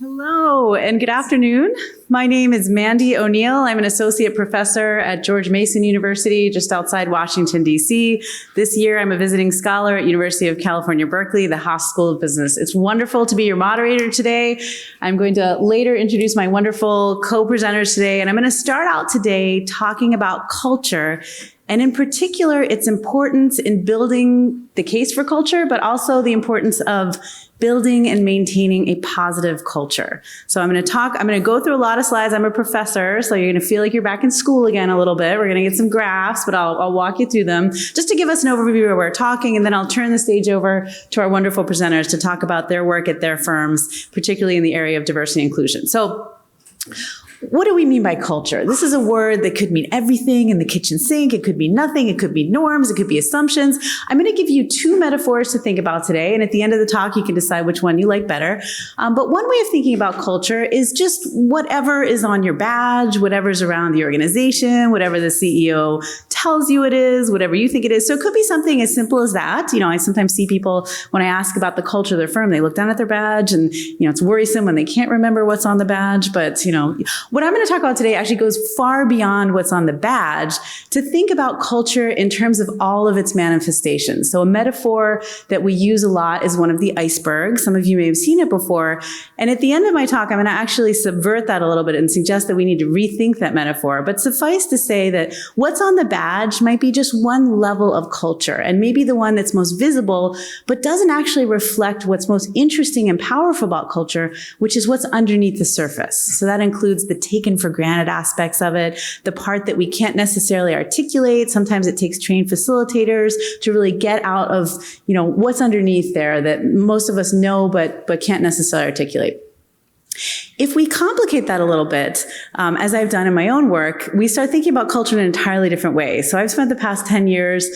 Hello and good afternoon. My name is Mandy O'Neill. I'm an associate professor at George Mason University, just outside Washington, D.C. This year, I'm a visiting scholar at University of California, Berkeley, the Haas School of Business. It's wonderful to be your moderator today. I'm going to later introduce my wonderful co-presenters today, and I'm going to start out today talking about culture, and in particular, its importance in building the case for culture, but also the importance of building and maintaining a positive culture. So I'm going to go through a lot of slides. I'm a professor, so you're going to feel like you're back in school again a little bit. We're going to get some graphs, but I'll walk you through them just to give us an overview of where we're talking, and then I'll turn the stage over to our wonderful presenters to talk about their work at their firms, particularly in the area of diversity and inclusion. So what do we mean by culture? This is a word that could mean everything in the kitchen sink. It could be nothing. It could be norms. It could be assumptions. I'm going to give you two metaphors to think about today. And at the end of the talk, you can decide which one you like better. But one way of thinking about culture is just whatever is on your badge, whatever's around the organization, whatever the CEO tells you it is, whatever you think it is. So it could be something as simple as that. I sometimes see people, when I ask about the culture of their firm, they look down at their badge and, it's worrisome when they can't remember what's on the badge. But, what I'm going to talk about today actually goes far beyond what's on the badge to think about culture in terms of all of its manifestations. So a metaphor that we use a lot is one of the icebergs. Some of you may have seen it before. And at the end of my talk, I'm going to actually subvert that a little bit and suggest that we need to rethink that metaphor. But suffice to say that what's on the badge might be just one level of culture, and maybe the one that's most visible, but doesn't actually reflect what's most interesting and powerful about culture, which is what's underneath the surface. So that includes the taken for granted aspects of it, the part that we can't necessarily articulate. Sometimes it takes trained facilitators to really get out of, what's underneath there that most of us know but can't necessarily articulate. If we complicate that a little bit, as I've done in my own work, we start thinking about culture in an entirely different way. So I've spent the past 10 years,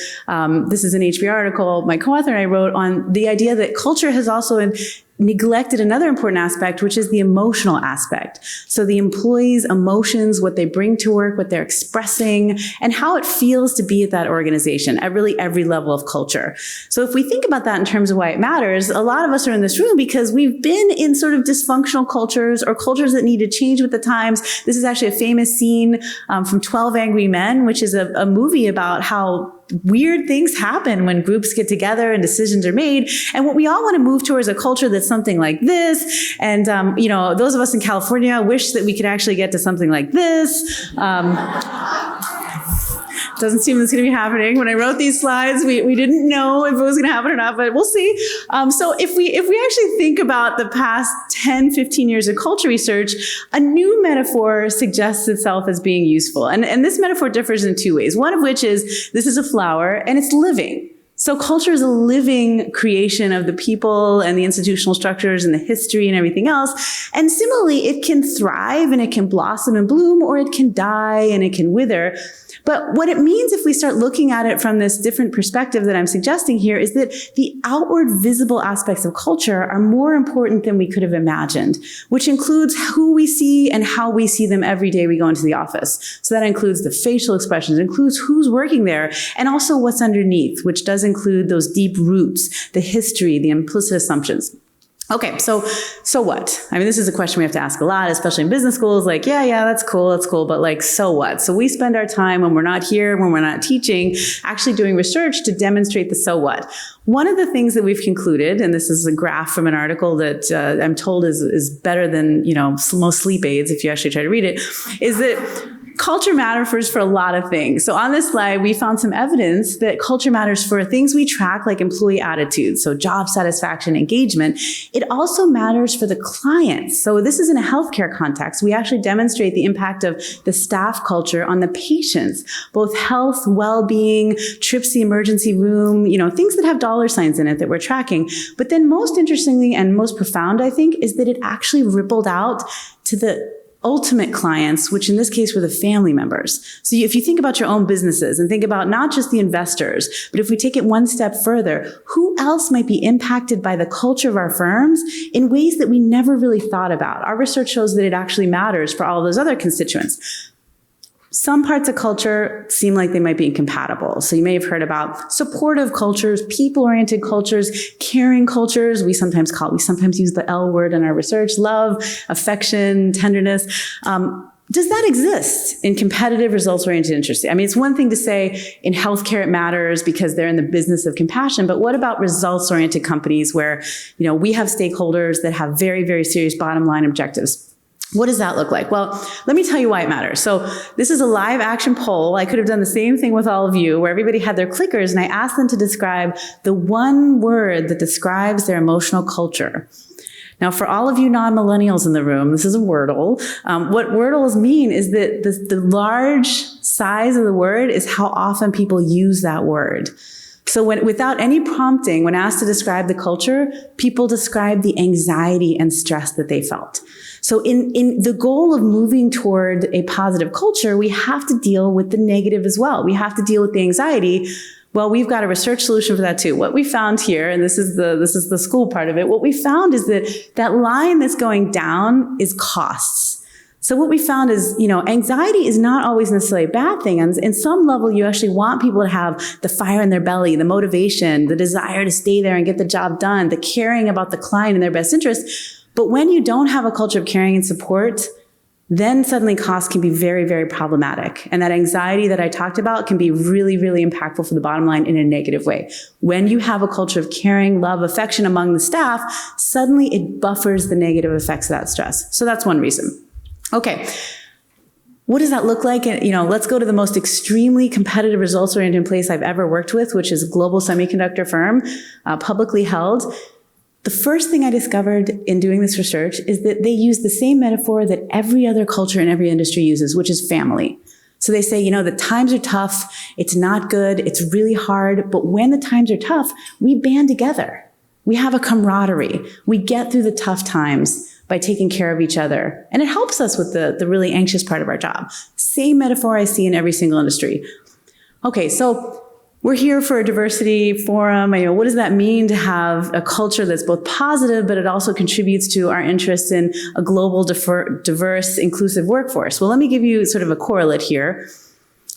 this is an HBR article my co-author and I wrote on the idea that culture has also neglected another important aspect, which is the emotional aspect. So the employees' emotions, what they bring to work, what they're expressing, and how it feels to be at that organization at really every level of culture. So if we think about that in terms of why it matters, a lot of us are in this room because we've been in sort of dysfunctional cultures or cultures that need to change with the times. This is actually a famous scene from 12 Angry Men, which is a movie about how weird things happen when groups get together and decisions are made. And what we all want to move towards a culture that's something like this. And, those of us in California wish that we could actually get to something like this. Doesn't seem that's going to be happening. When I wrote these slides, we didn't know if it was going to happen or not, but we'll see. So if we actually think about the past 10, 15 years of culture research, a new metaphor suggests itself as being useful. And this metaphor differs in two ways. One of which is this is a flower and it's living. So culture is a living creation of the people and the institutional structures and the history and everything else. And similarly, it can thrive and it can blossom and bloom, or it can die and it can wither. But what it means if we start looking at it from this different perspective that I'm suggesting here is that the outward visible aspects of culture are more important than we could have imagined, which includes who we see and how we see them every day we go into the office. So that includes the facial expressions, includes who's working there, and also what's underneath, which does include those deep roots, the history, the implicit assumptions. Okay, so what? I mean, this is a question we have to ask a lot, especially in business schools, like, yeah, that's cool, but so what? So we spend our time when we're not here, when we're not teaching, actually doing research to demonstrate the so what. One of the things that we've concluded, and this is a graph from an article that I'm told is better than, most sleep aids if you actually try to read it, is that culture matters for a lot of things. So on this slide, we found some evidence that culture matters for things we track, like employee attitudes, so job satisfaction, engagement. It also matters for the clients. So this is in a healthcare context. We actually demonstrate the impact of the staff culture on the patients, both health, well-being, trips to the emergency room, things that have dollar signs in it that we're tracking. But then most interestingly and most profound, I think, is that it actually rippled out to the ultimate clients, which in this case were the family members. So if you think about your own businesses and think about not just the investors, but if we take it one step further, who else might be impacted by the culture of our firms in ways that we never really thought about? Our research shows that it actually matters for all those other constituents. Some parts of culture seem like they might be incompatible. So you may have heard about supportive cultures, people-oriented cultures, caring cultures. We sometimes use the L word in our research: love, affection, tenderness. Does that exist in competitive, results-oriented industry? I mean, it's one thing to say in healthcare it matters because they're in the business of compassion, but what about results-oriented companies where, we have stakeholders that have very, very serious bottom line objectives? What does that look like? Well, let me tell you why it matters. So this is a live action poll. I could have done the same thing with all of you, where everybody had their clickers, and I asked them to describe the one word that describes their emotional culture. Now, for all of you non-millennials in the room, this is a Wordle. What Wordles mean is that the large size of the word is how often people use that word. So without any prompting, when asked to describe the culture, people describe the anxiety and stress that they felt. So in the goal of moving toward a positive culture, we have to deal with the negative as well. We have to deal with the anxiety. Well, we've got a research solution for that too. What we found here, and this is the school part of it, what we found is that line that's going down is costs. So what we found is, anxiety is not always necessarily a bad thing. And in some level, you actually want people to have the fire in their belly, the motivation, the desire to stay there and get the job done, the caring about the client and their best interest. But when you don't have a culture of caring and support, then suddenly costs can be very, very problematic. And that anxiety that I talked about can be really, really impactful for the bottom line in a negative way. When you have a culture of caring, love, affection among the staff, suddenly it buffers the negative effects of that stress. So that's one reason. Okay. What does that look like? Let's go to the most extremely competitive, results-oriented place I've ever worked with, which is a global semiconductor firm, publicly held. The first thing I discovered in doing this research is that they use the same metaphor that every other culture in every industry uses, which is family. So they say, the times are tough, it's not good, it's really hard, but when the times are tough, we band together. We have a camaraderie. We get through the tough times by taking care of each other. And it helps us with the really anxious part of our job. Same metaphor I see in every single industry. Okay, so we're here for a diversity forum. What does that mean to have a culture that's both positive, but it also contributes to our interest in a global, diverse, inclusive workforce? Well, let me give you sort of a correlate here.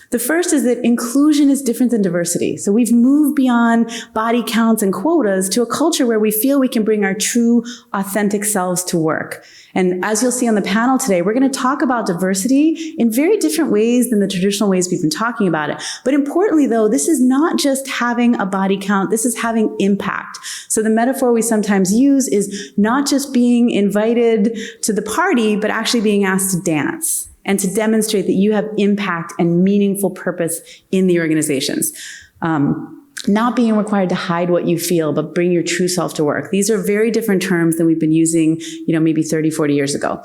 The first is that inclusion is different than diversity. So we've moved beyond body counts and quotas to a culture where we feel we can bring our true, authentic selves to work. And as you'll see on the panel today, we're going to talk about diversity in very different ways than the traditional ways we've been talking about it. But importantly, though, this is not just having a body count, this is having impact. So the metaphor we sometimes use is not just being invited to the party, but actually being asked to dance and to demonstrate that you have impact and meaningful purpose in the organizations. Not being required to hide what you feel, but bring your true self to work. These are very different terms than we've been using, maybe 30, 40 years ago.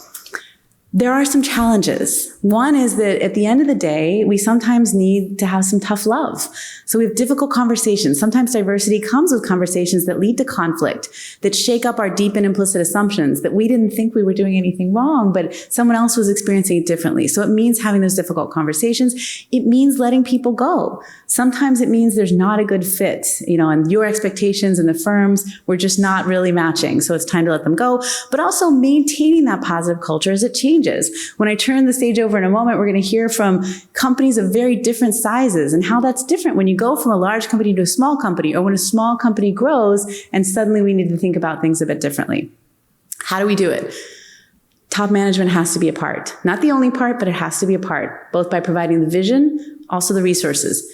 There are some challenges. One is that at the end of the day, we sometimes need to have some tough love. So we have difficult conversations. Sometimes diversity comes with conversations that lead to conflict, that shake up our deep and implicit assumptions, that we didn't think we were doing anything wrong, but someone else was experiencing it differently. So it means having those difficult conversations. It means letting people go. Sometimes it means there's not a good fit, and your expectations and the firms were just not really matching. So it's time to let them go, but also maintaining that positive culture as it changes. When I turn the stage over in a moment, we're going to hear from companies of very different sizes and how that's different when you go from a large company to a small company, or when a small company grows and suddenly we need to think about things a bit differently. How do we do it? Top management has to be a part. Not the only part, but it has to be a part, both by providing the vision, also the resources.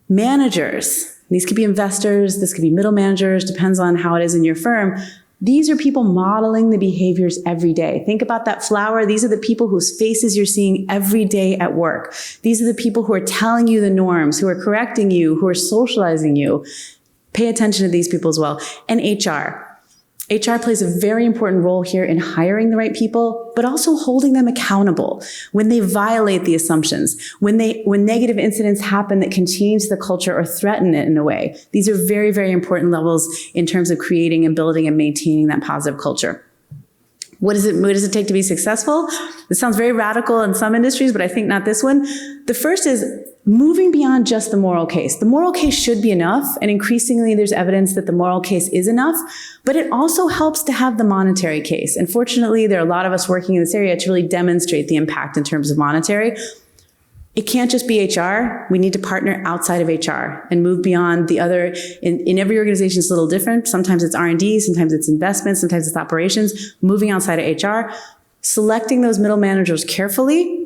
Managers, these could be investors, this could be middle managers, depends on how it is in your firm. These are people modeling the behaviors every day. Think about that flower. These are the people whose faces you're seeing every day at work. These are the people who are telling you the norms, who are correcting you, who are socializing you. Pay attention to these people as well. And HR. HR plays a very important role here in hiring the right people, but also holding them accountable when they violate the assumptions, when negative incidents happen that can change the culture or threaten it in a way. These are very, very important levels in terms of creating and building and maintaining that positive culture. What does it take to be successful? This sounds very radical in some industries, but I think not this one. The first is moving beyond just the moral case. The moral case should be enough, and increasingly there's evidence that the moral case is enough, but it also helps to have the monetary case. And fortunately, there are a lot of us working in this area to really demonstrate the impact in terms of monetary. It can't just be HR. We need to partner outside of HR and move beyond the other. In every organization, it's a little different. Sometimes it's R&D, sometimes it's investments, sometimes it's operations. Moving outside of HR, selecting those middle managers carefully,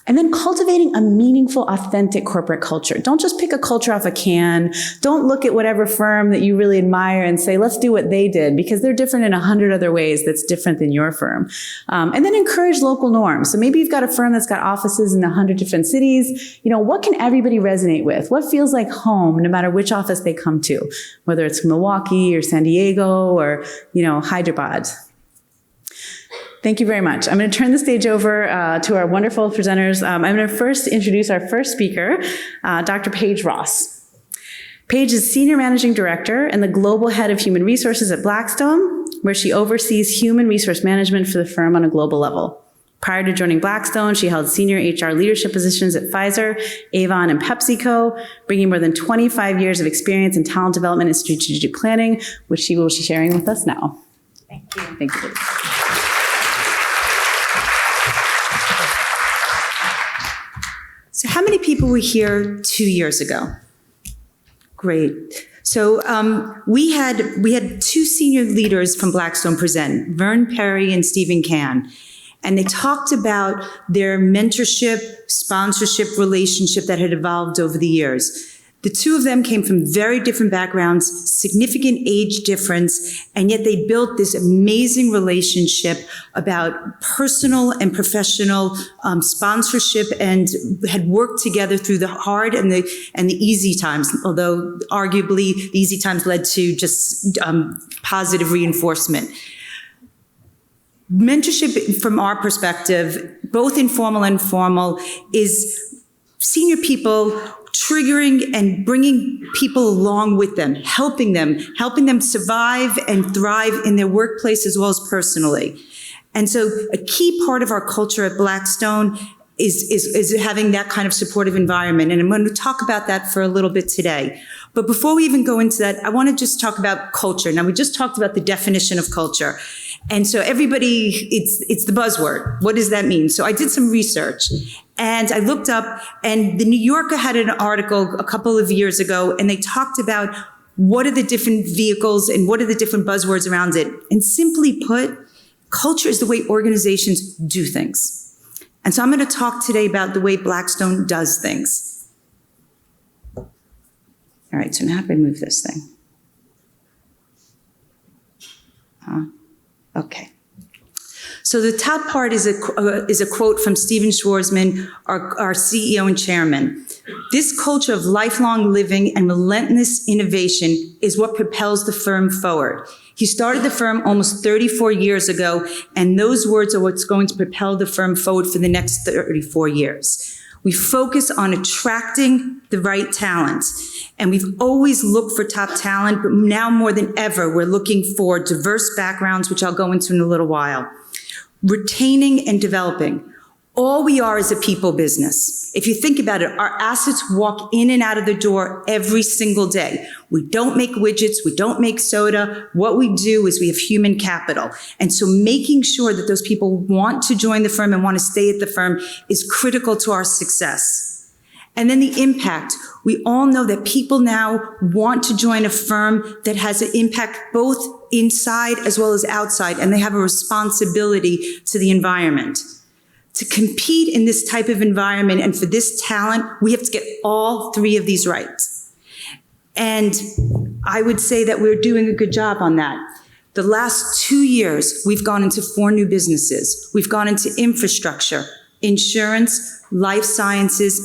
and then cultivating a meaningful, authentic corporate culture. Don't just pick a culture off a can. Don't look at whatever firm that you really admire and say, let's do what they did, because they're different in 100 other ways that's different than your firm. And then encourage local norms. So maybe you've got a firm that's got offices in 100 different cities. You know, what can everybody resonate with? What feels like home, no matter which office they come to, whether it's Milwaukee or San Diego or, you know, Hyderabad. Thank you very much. I'm going to turn the stage over to our wonderful presenters. I'm going to first introduce our first speaker, Dr. Paige Ross. Paige is Senior Managing Director and the Global Head of Human Resources at Blackstone, where she oversees human resource management for the firm on a global level. Prior to joining Blackstone, she held senior HR leadership positions at Pfizer, Avon, and PepsiCo, bringing more than 25 years of experience in talent development and strategic planning, which she will be sharing with us now. Thank you. Thank you. So how many people were here 2 years ago? Great. So we had two senior leaders from Blackstone present, Vern Perry and Stephen Can. And they talked about their mentorship, sponsorship relationship that had evolved over the years. The two of them came from very different backgrounds, significant age difference, and yet they built this amazing relationship about personal and professional sponsorship, and had worked together through the hard and the easy times, although arguably the easy times led to just positive reinforcement. Mentorship, from our perspective, both informal and formal, is senior people triggering and bringing people along with them, helping them survive and thrive in their workplace as well as personally. And so a key part of our culture at Blackstone is having that kind of supportive environment. And I'm going to talk about that for a little bit today. But before we even go into that, I want to just talk about culture. Now, we just talked about the definition of culture. And so everybody, it's the buzzword. What does that mean? So I did some research and I looked up, and the New Yorker had an article a couple of years ago, and they talked about what are the different vehicles and what are the different buzzwords around it. And simply put, culture is the way organizations do things. And so I'm going to talk today about the way Blackstone does things. All right, so now how do I move this thing? Okay. So the top part is a quote from Steven Schwarzman, our CEO and chairman. This culture of lifelong living and relentless innovation is what propels the firm forward. He started the firm almost 34 years ago, and those words are what's going to propel the firm forward for the next 34 years. We focus on attracting the right talent, and we've always looked for top talent, but now more than ever, we're looking for diverse backgrounds, which I'll go into in a little while. Retaining and developing. All we are is a people business. If you think about it, our assets walk in and out of the door every single day. We don't make widgets. We don't make soda. What we do is we have human capital. And so making sure that those people want to join the firm and want to stay at the firm is critical to our success. And then the impact. We all know that people now want to join a firm that has an impact both inside as well as outside, and they have a responsibility to the environment. To compete in this type of environment and for this talent, we have to get all three of these right. And I would say that we're doing a good job on that. The last 2 years, we've gone into 4 new businesses. We've gone into infrastructure, insurance, life sciences,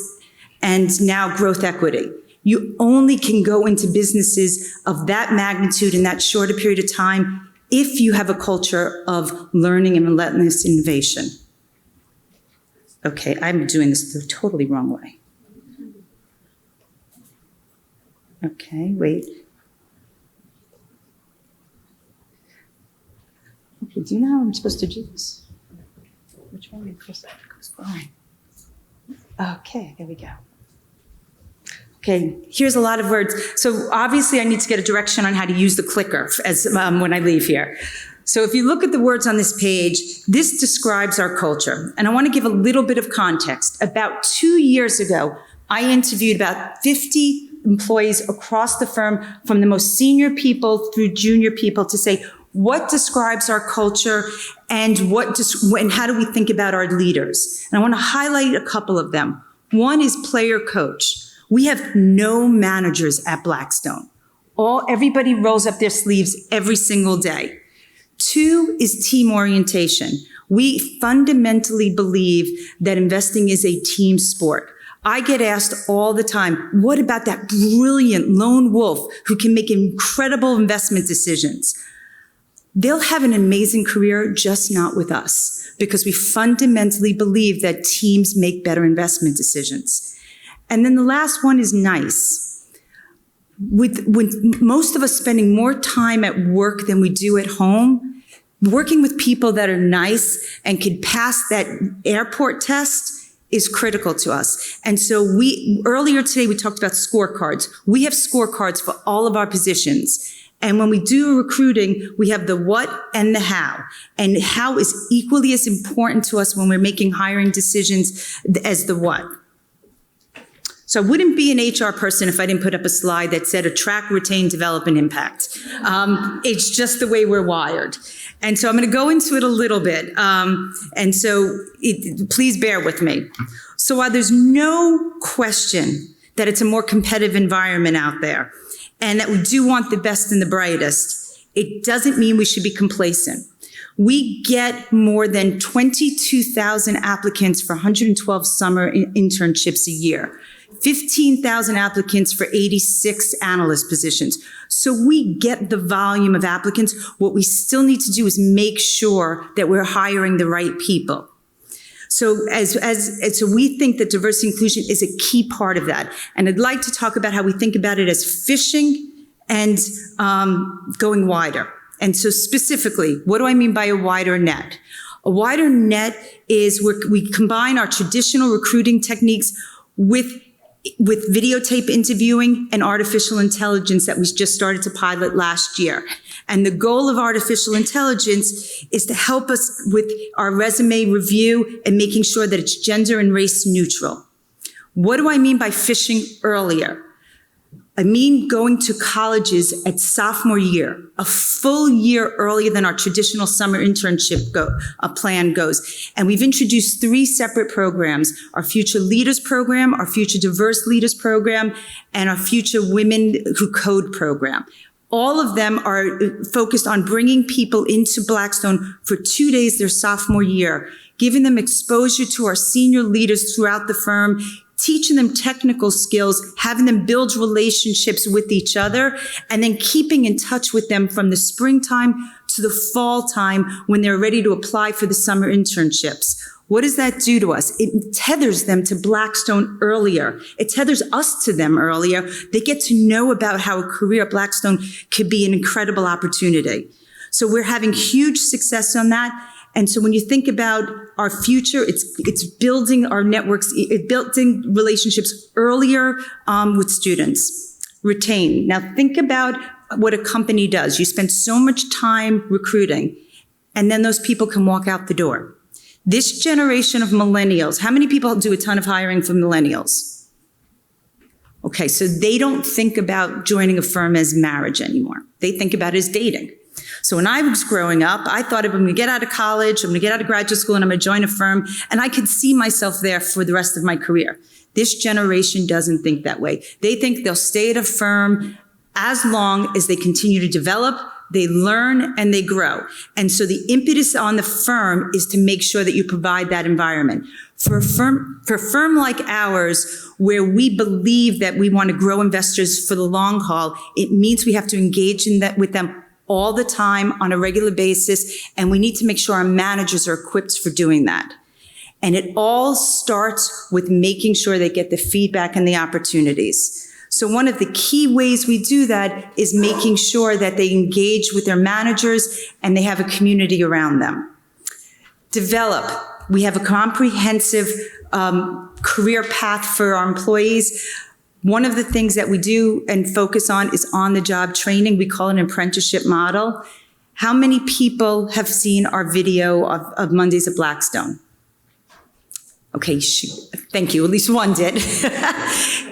and now growth equity. You only can go into businesses of that magnitude in that shorter period of time if you have a culture of learning and relentless innovation. Okay, I'm doing this the totally wrong way. Okay, wait. Okay, do you know how I'm supposed to do this? Which one are you supposed to go by? Okay, there we go. Okay, here's a lot of words. So obviously I need to get a direction on how to use the clicker as when I leave here. So if you look at the words on this page, this describes our culture. And I want to give a little bit of context. About 2 years ago, I interviewed about 50 employees across the firm, from the most senior people through junior people, to say, what describes our culture and how do we think about our leaders? And I want to highlight a couple of them. One is player coach. We have no managers at Blackstone. Everybody rolls up their sleeves every single day. 2 is team orientation. We fundamentally believe that investing is a team sport. I get asked all the time, what about that brilliant lone wolf who can make incredible investment decisions? They'll have an amazing career, just not with us, because we fundamentally believe that teams make better investment decisions. And then the last one is nice. With most of us spending more time at work than we do at home, working with people that are nice and can pass that airport test is critical to us. And so earlier today, we talked about scorecards. We have scorecards for all of our positions. And when we do recruiting, we have the what and the how. And how is equally as important to us when we're making hiring decisions as the what. So I wouldn't be an HR person if I didn't put up a slide that said attract, retain, develop, and impact. It's just the way we're wired. And so I'm going to go into it a little bit. Please bear with me. So while there's no question that it's a more competitive environment out there, and that we do want the best and the brightest, it doesn't mean we should be complacent. We get more than 22,000 applicants for 112 summer internships a year, 15,000 applicants for 86 analyst positions. So we get the volume of applicants. What we still need to do is make sure that we're hiring the right people. So so we think that diversity and inclusion is a key part of that. And I'd like to talk about how we think about it as fishing and going wider. And so specifically, what do I mean by a wider net? A wider net is where we combine our traditional recruiting techniques with videotape interviewing and artificial intelligence that we just started to pilot last year. And the goal of artificial intelligence is to help us with our resume review and making sure that it's gender and race neutral. What do I mean by fishing earlier? I mean going to colleges at sophomore year, a full year earlier than our traditional summer internship plan goes. And we've introduced 3 separate programs: our Future Leaders Program, our Future Diverse Leaders Program, and our Future Women Who Code Program. All of them are focused on bringing people into Blackstone for 2 days their sophomore year, giving them exposure to our senior leaders throughout the firm, teaching them technical skills, having them build relationships with each other, and then keeping in touch with them from the springtime to the fall time when they're ready to apply for the summer internships. What does that do to us? It tethers them to Blackstone earlier. It tethers us to them earlier. They get to know about how a career at Blackstone could be an incredible opportunity. So we're having huge success on that. And so when you think about our future, it's building our networks, it's building relationships earlier with students. Retain. Now think about what a company does. You spend so much time recruiting, and then those people can walk out the door. This generation of millennials, how many people do a ton of hiring for millennials? Okay, so they don't think about joining a firm as marriage anymore. They think about it as dating. So when I was growing up, I thought if I'm going to get out of college, I'm going to get out of graduate school, and I'm going to join a firm, and I could see myself there for the rest of my career. This generation doesn't think that way. They think they'll stay at a firm as long as they continue to develop, they learn, and they grow. And so the impetus on the firm is to make sure that you provide that environment. For a firm like ours, where we believe that we want to grow investors for the long haul, it means we have to engage in that with them all the time on a regular basis, and we need to make sure our managers are equipped for doing that. And it all starts with making sure they get the feedback and the opportunities. So one of the key ways we do that is making sure that they engage with their managers and they have a community around them. Develop. We have a comprehensive career path for our employees. One of the things that we do and focus on is on-the-job training. We call it an apprenticeship model. How many people have seen our video of Mondays at Blackstone? Okay, thank you. At least one did.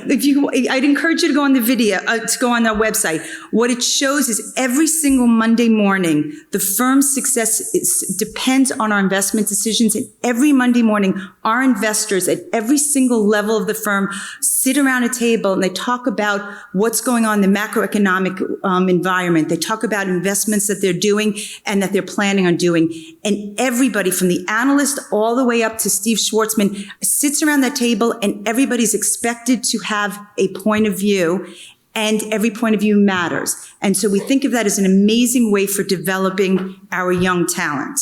I'd encourage you to go on the video, to go on our website. What it shows is every single Monday morning, the firm's success depends on our investment decisions. And every Monday morning, our investors at every single level of the firm sit around a table and they talk about what's going on in the macroeconomic environment. They talk about investments that they're doing and that they're planning on doing. And everybody from the analyst all the way up to Steve Schwarzman sits around that table, and everybody's expected to have a point of view, and every point of view matters. And so we think of that as an amazing way for developing our young talent.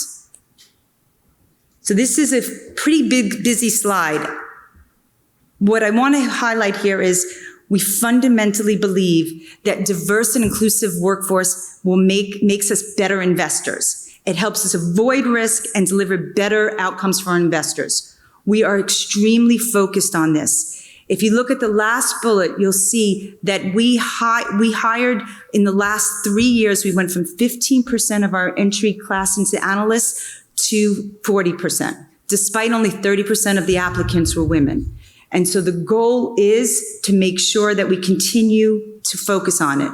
So this is a pretty big, busy slide. What I want to highlight here is we fundamentally believe that diverse and inclusive workforce makes us better investors. It helps us avoid risk and deliver better outcomes for our investors. We are extremely focused on this. If you look at the last bullet, you'll see that we hired in the last 3 years, we went from 15% of our entry class into analysts to 40%, despite only 30% of the applicants were women. And so the goal is to make sure that we continue to focus on it.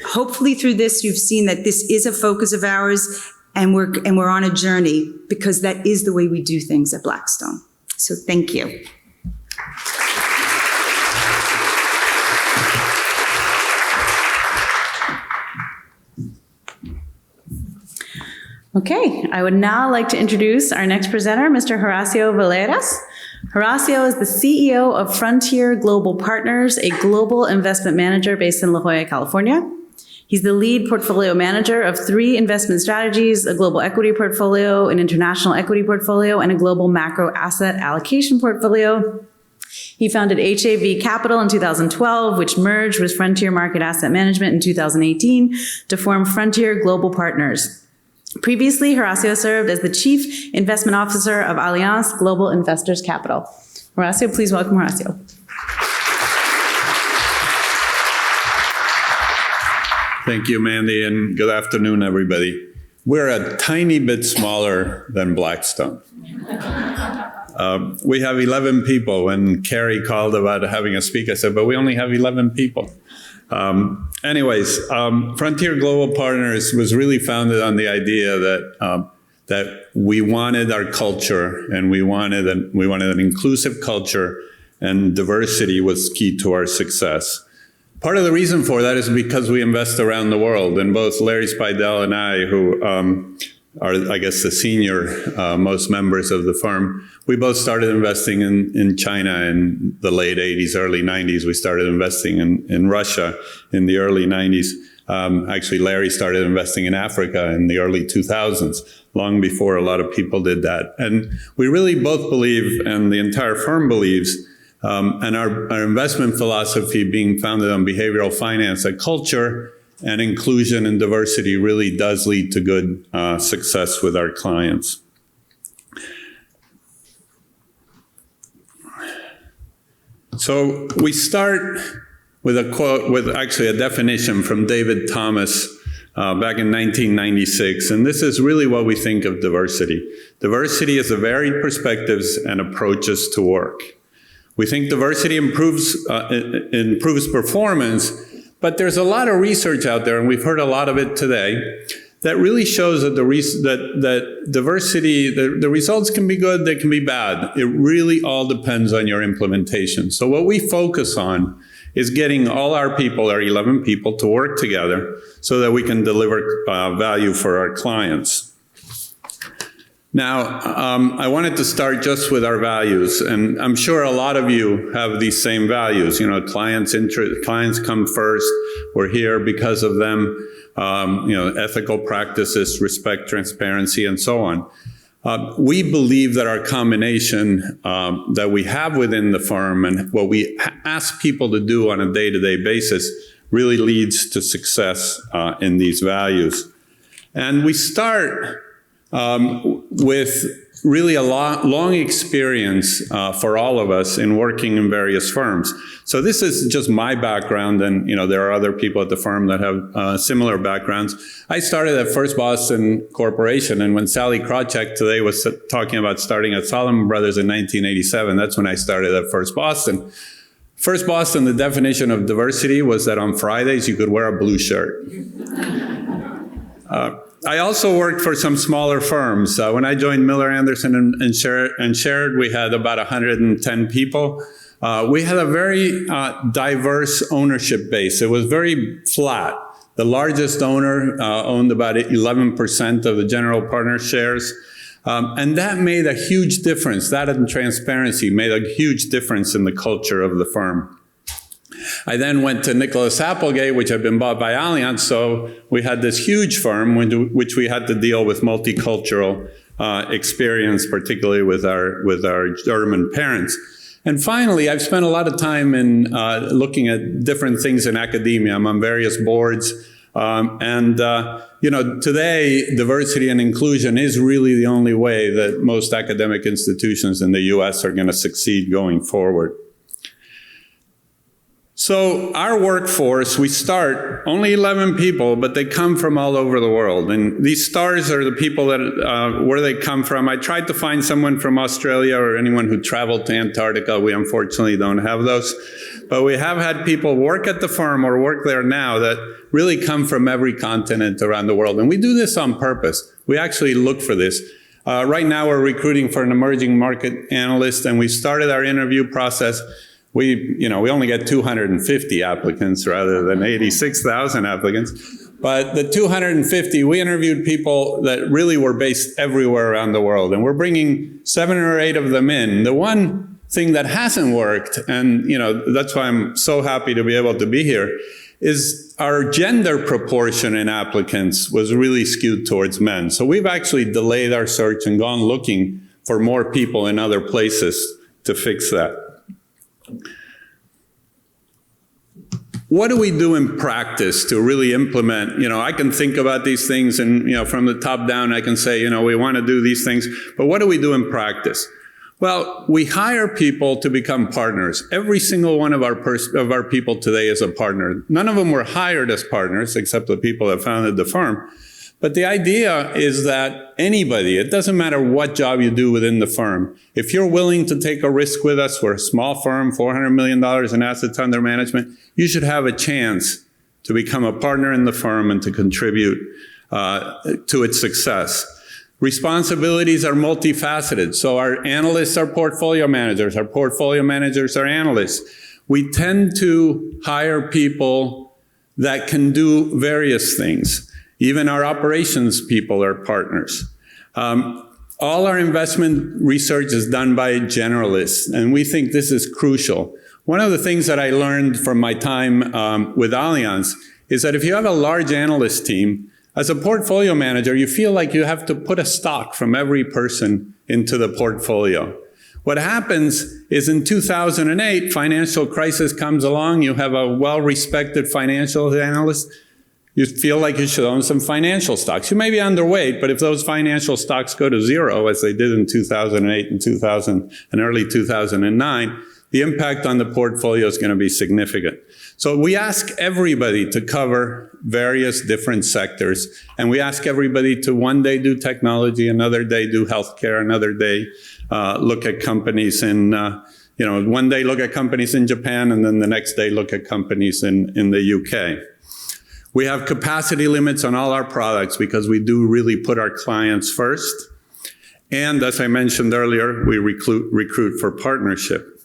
Hopefully through this, you've seen that this is a focus of ours, and we're on a journey, because that is the way we do things at Blackstone. So thank you. Okay, I would now like to introduce our next presenter, Mr. Horacio Valeiras. Horacio is the CEO of Frontier Global Partners, a global investment manager based in La Jolla, California. He's the lead portfolio manager of 3 investment strategies: a global equity portfolio, an international equity portfolio, and a global macro asset allocation portfolio. He founded HAV Capital in 2012, which merged with Frontier Market Asset Management in 2018 to form Frontier Global Partners. Previously, Horacio served as the Chief Investment Officer of Allianz Global Investors Capital. Horacio, please welcome Horacio. Thank you, Mandy, and good afternoon, everybody. We're a tiny bit smaller than Blackstone. We have 11 people. When Carrie called about having a speaker, I said, but we only have 11 people. Frontier Global Partners was really founded on the idea that we wanted our culture, and we wanted an inclusive culture, and diversity was key to our success. Part of the reason for that is because we invest around the world, and both Larry Spidell and I, who are, I guess, the senior most members of the firm, we both started investing in China in the late 80s, early 90s. We started investing in Russia in the early 90s. Actually, Larry started investing in Africa in the early 2000s, long before a lot of people did that. And we really both believe, and the entire firm believes, and our investment philosophy being founded on behavioral finance, that culture and inclusion and diversity really does lead to good success with our clients. So we start with a quote, with actually a definition from David Thomas back in 1996. And this is really what we think of diversity. Diversity is the varied perspectives and approaches to work. We think diversity improves performance, but there's a lot of research out there, and we've heard a lot of it today, that really shows that diversity, the results can be good, they can be bad. It really all depends on your implementation. So what we focus on is getting all our people, our 11 people, to work together so that we can deliver value for our clients. Now, I wanted to start just with our values, and I'm sure a lot of you have these same values. You know, clients come first. We're here because of them. Ethical practices, respect, transparency, and so on. We believe that our combination that we have within the firm and what we ask people to do on a day-to-day basis really leads to success in these values. And we start with really a long experience for all of us in working in various firms. So this is just my background, and there are other people at the firm that have similar backgrounds. I started at First Boston Corporation, and when Sally Krawcheck today was talking about starting at Solomon Brothers in 1987, that's when I started at First Boston. First Boston, the definition of diversity was that on Fridays you could wear a blue shirt. I also worked for some smaller firms. When I joined Miller Anderson and Sherrod, we had about 110 people. We had a very diverse ownership base. It was very flat. The largest owner owned about 11% of the general partner shares. And that made a huge difference. That and transparency made a huge difference in the culture of the firm. I then went to Nicholas Applegate, which had been bought by Allianz. So we had this huge firm which we had to deal with multicultural experience, particularly with our German parents. And finally, I've spent a lot of time in looking at different things in academia. I'm on various boards. Today, diversity and inclusion is really the only way that most academic institutions in the U.S. are going to succeed going forward. So our workforce, we start only 11 people, but they come from all over the world. And these stars are the people that where they come from. I tried to find someone from Australia or anyone who traveled to Antarctica. We unfortunately don't have those. But we have had people work at the firm or work there now that really come from every continent around the world. And we do this on purpose. We actually look for this. Right now we're recruiting for an emerging market analyst, and we started our interview process. We only get 250 applicants rather than 86,000 applicants. But the 250, we interviewed people that really were based everywhere around the world. And we're bringing 7 or 8 of them in. The one thing that hasn't worked, and that's why I'm so happy to be able to be here, is our gender proportion in applicants was really skewed towards men. So we've actually delayed our search and gone looking for more people in other places to fix that. What do we do in practice to really implement? I can think about these things and, from the top down, I can say, we want to do these things, but what do we do in practice? Well, we hire people to become partners. Every single one of our people today is a partner. None of them were hired as partners, except the people that founded the firm. But the idea is that anybody, it doesn't matter what job you do within the firm, if you're willing to take a risk with us, we're a small firm, $400 million in assets under management, you should have a chance to become a partner in the firm and to contribute to its success. Responsibilities are multifaceted. So our analysts are portfolio managers. Our portfolio managers are analysts. We tend to hire people that can do various things. Even our operations people are partners. All our investment research is done by generalists, and we think this is crucial. One of the things that I learned from my time with Allianz is that if you have a large analyst team, as a portfolio manager, you feel like you have to put a stock from every person into the portfolio. What happens is in 2008, financial crisis comes along, you have a well-respected financial analyst, you feel like you should own some financial stocks. You may be underweight, but if those financial stocks go to zero, as they did in 2008 and early 2009, the impact on the portfolio is going to be significant. So we ask everybody to cover various different sectors, and we ask everybody to one day do technology, another day do healthcare, another day look at companies in, one day look at companies in Japan, and then the next day look at companies in the UK. We have capacity limits on all our products because we do really put our clients first. And as I mentioned earlier, we recruit for partnership.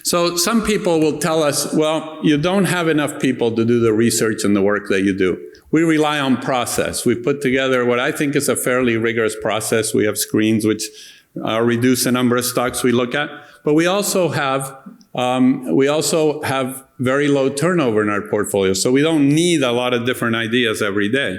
So some people will tell us, well, you don't have enough people to do the research and the work that you do. We rely on process. We've put together what I think is a fairly rigorous process. We have screens which reduce the number of stocks we look at, but we also have very low turnover in our portfolio, so we don't need a lot of different ideas every day.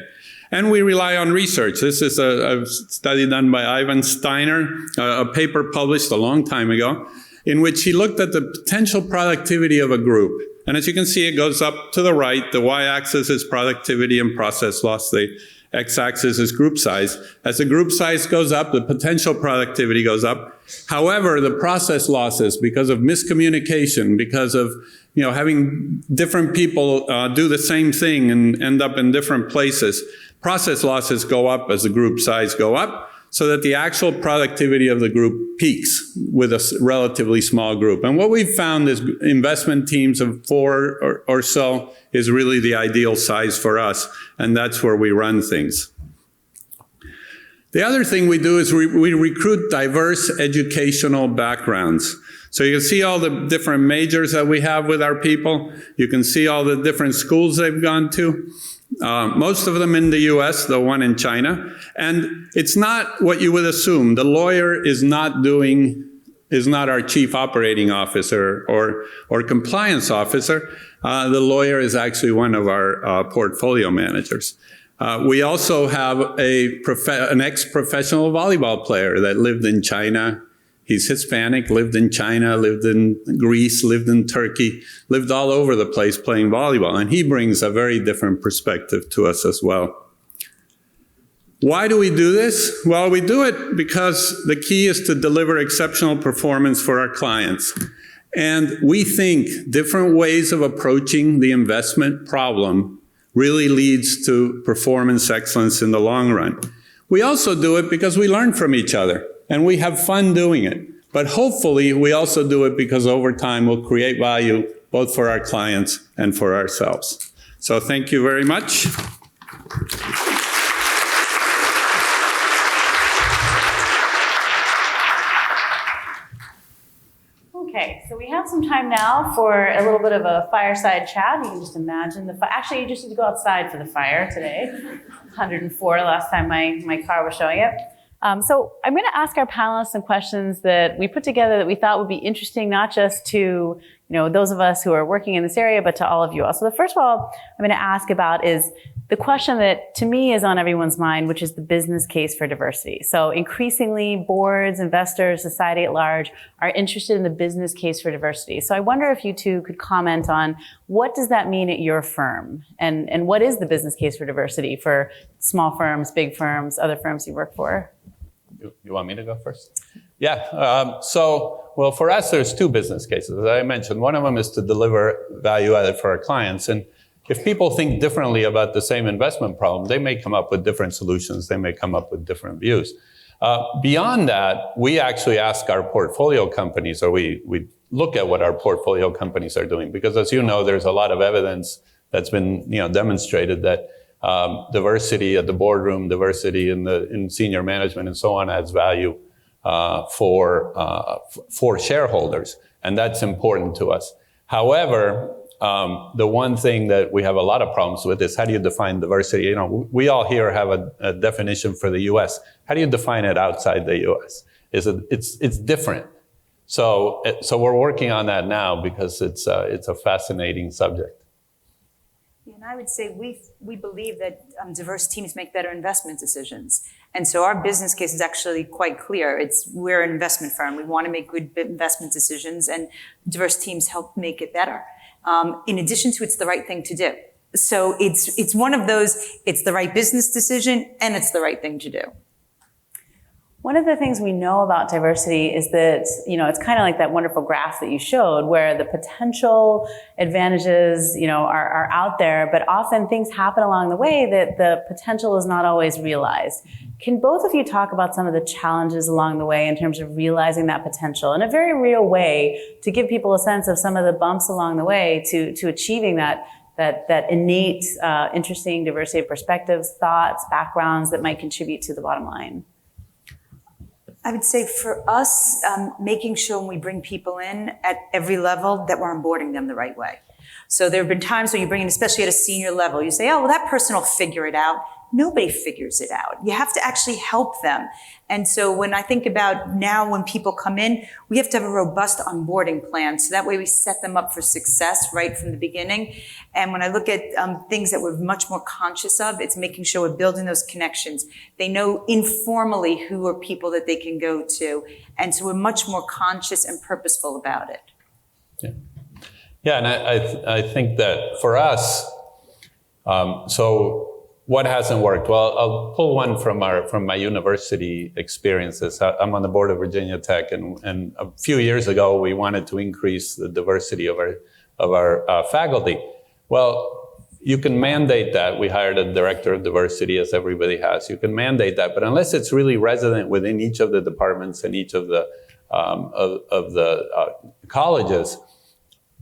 And we rely on research. This is a study done by Ivan Steiner, a paper published a long time ago, in which he looked at the potential productivity of a group. And as you can see, it goes up to the right. The y-axis is productivity and process loss. They X-axis is group size. As the group size goes up, the potential productivity goes up. However, the process losses, because of miscommunication, because of having different people do the same thing and end up in different places, process losses go up as the group size go up, so that the actual productivity of the group peaks with a relatively small group. And what we've found is investment teams of 4 or so is really the ideal size for us, and that's where we run things. The other thing we do is we recruit diverse educational backgrounds. So you can see all the different majors that we have with our people. You can see all the different schools they've gone to. Most of them in the US, the one in China. And it's not what you would assume. The lawyer is not our chief operating officer or compliance officer. The lawyer is actually one of our portfolio managers. We also have an ex-professional volleyball player that lived in China. He's Hispanic, lived in China, lived in Greece, lived in Turkey, lived all over the place playing volleyball. And he brings a very different perspective to us as well. Why do we do this? Well, we do it because the key is to deliver exceptional performance for our clients. And we think different ways of approaching the investment problem really leads to performance excellence in the long run. We also do it because we learn from each other. And we have fun doing it. But hopefully, we also do it because over time, we'll create value both for our clients and for ourselves. So thank you very much. Okay, so we have some time now for a little bit of a fireside chat. You can just imagine the fire. Actually, you just need to go outside for the fire today. 104 last time my car was showing it. So I'm going to ask our panelists some questions that we put together that we thought would be interesting, not just to those of us who are working in this area, but to all of you all. So the first of all I'm going to ask about is the question that to me is on everyone's mind, which is the business case for diversity. So increasingly boards, investors, society at large are interested in the business case for diversity. So I wonder if you two could comment on what does that mean at your firm? And what is the business case for diversity for small firms, big firms, other firms you work for? You want me to go first? Yeah. Well, for us, there's 2 business cases. As I mentioned, one of them is to deliver value added for our clients. And if people think differently about the same investment problem, they may come up with different solutions. They may come up with different views. Beyond that, we actually ask our portfolio companies, or we look at what our portfolio companies are doing. Because as you know, there's a lot of evidence that's been demonstrated that diversity at the boardroom, diversity in senior management, and so on adds value for shareholders, and that's important to us. However, the one thing that we have a lot of problems with is how do you define diversity? We all here have a definition for the U.S. How do you define it outside the U.S.? It's different. So we're working on that now because it's a fascinating subject. And I would say we believe that diverse teams make better investment decisions. And so our business case is actually quite clear. We're an investment firm. We want to make good investment decisions, and diverse teams help make it better. In addition to, it's the right thing to do. So it's one of those, it's the right business decision and it's the right thing to do. One of the things we know about diversity is that, it's kind of like that wonderful graph that you showed where the potential advantages, are out there, but often things happen along the way that the potential is not always realized. Can both of you talk about some of the challenges along the way in terms of realizing that potential in a very real way to give people a sense of some of the bumps along the way to achieving that innate, interesting diversity of perspectives, thoughts, backgrounds that might contribute to the bottom line? I would say for us, making sure when we bring people in at every level that we're onboarding them the right way. So there have been times when you bring in, especially at a senior level, you say, oh, well, that person will figure it out. Nobody figures it out. You have to actually help them. And so when I think about now when people come in, we have to have a robust onboarding plan. So that way we set them up for success right from the beginning. And when I look at things that we're much more conscious of, it's making sure we're building those connections. They know informally who are people that they can go to. And so we're much more conscious and purposeful about it. Yeah, and I think that for us, so What hasn't worked? Well, I'll pull one from my university experiences. I'm on the board of Virginia Tech, and a few years ago we wanted to increase the diversity of our faculty. Well, you can mandate that. We hired a director of diversity, as everybody has. You can mandate that, but unless it's really resident within each of the departments and each of the colleges,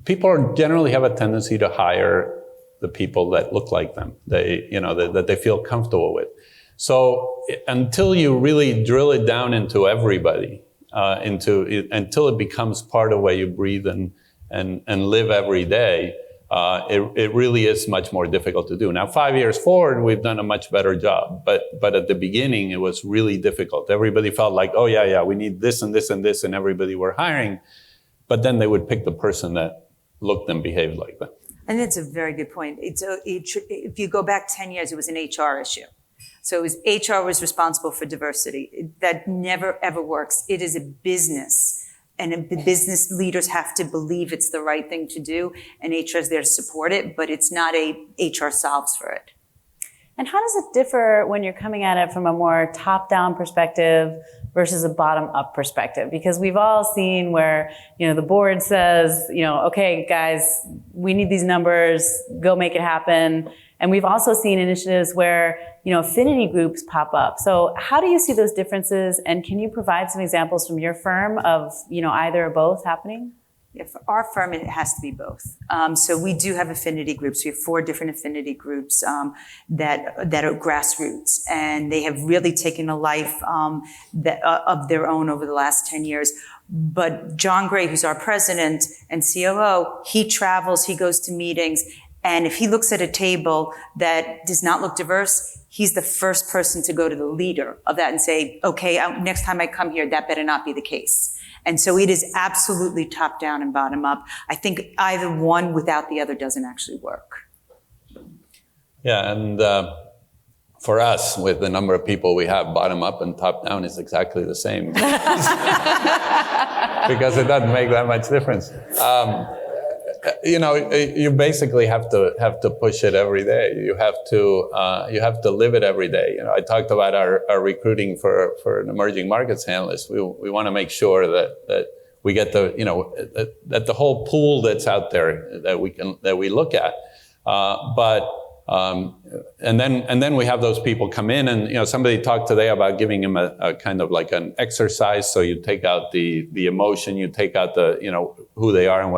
people generally have a tendency to hire the people that look like them, that they feel comfortable with. So until you really drill it down into everybody, until it becomes part of where you breathe and live every day, it really is much more difficult to do. Now, 5 years forward, we've done a much better job, but at the beginning, it was really difficult. Everybody felt like, oh yeah, we need this and this and this, and everybody were hiring, but then they would pick the person that looked and behaved like them. And that's a very good point. If you go back 10 years, it was an HR issue. So it was HR was responsible for diversity. That never, ever works. It is a business. And the business leaders have to believe it's the right thing to do. And HR is there to support it, but it's not HR solves for it. And how does it differ when you're coming at it from a more top-down perspective versus a bottom-up perspective? Because we've all seen where, the board says, okay, guys, we need these numbers, go make it happen. And we've also seen initiatives where, affinity groups pop up. So how do you see those differences? And can you provide some examples from your firm of, either or both happening? Yeah, for our firm, it has to be both. So we do have affinity groups. We have 4 different affinity groups that are grassroots, and they have really taken a life of their own over the last 10 years. But John Gray, who's our president and COO, he travels, he goes to meetings, and if he looks at a table that does not look diverse, he's the first person to go to the leader of that and say, okay, next time I come here, that better not be the case. And so it is absolutely top down and bottom up. I think either one without the other doesn't actually work. Yeah, and for us, with the number of people we have, bottom up and top down is exactly the same. Because it doesn't make that much difference. You basically have to push it every day. You have to live it every day. I talked about our recruiting for an emerging markets analyst. We want to make sure that we get that the whole pool that's out there that we look at. And then we have those people come in, and somebody talked today about giving them a kind of like an exercise. So you take out the emotion, you take out the who they are and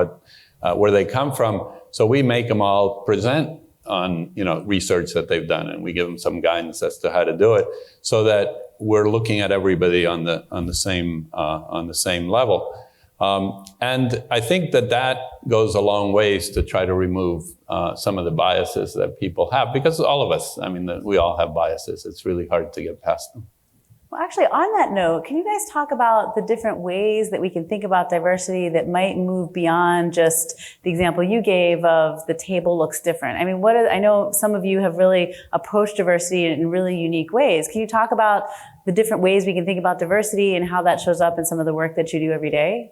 where they come from. So we make them all present on research that they've done, and we give them some guidance as to how to do it, so that we're looking at everybody on the same level. And I think that goes a long ways to try to remove some of the biases that people have, because all of us, we all have biases. It's really hard to get past them. Well, actually, on that note, can you guys talk about the different ways that we can think about diversity that might move beyond just the example you gave of the table looks different? I know some of you have really approached diversity in really unique ways. Can you talk about the different ways we can think about diversity and how that shows up in some of the work that you do every day?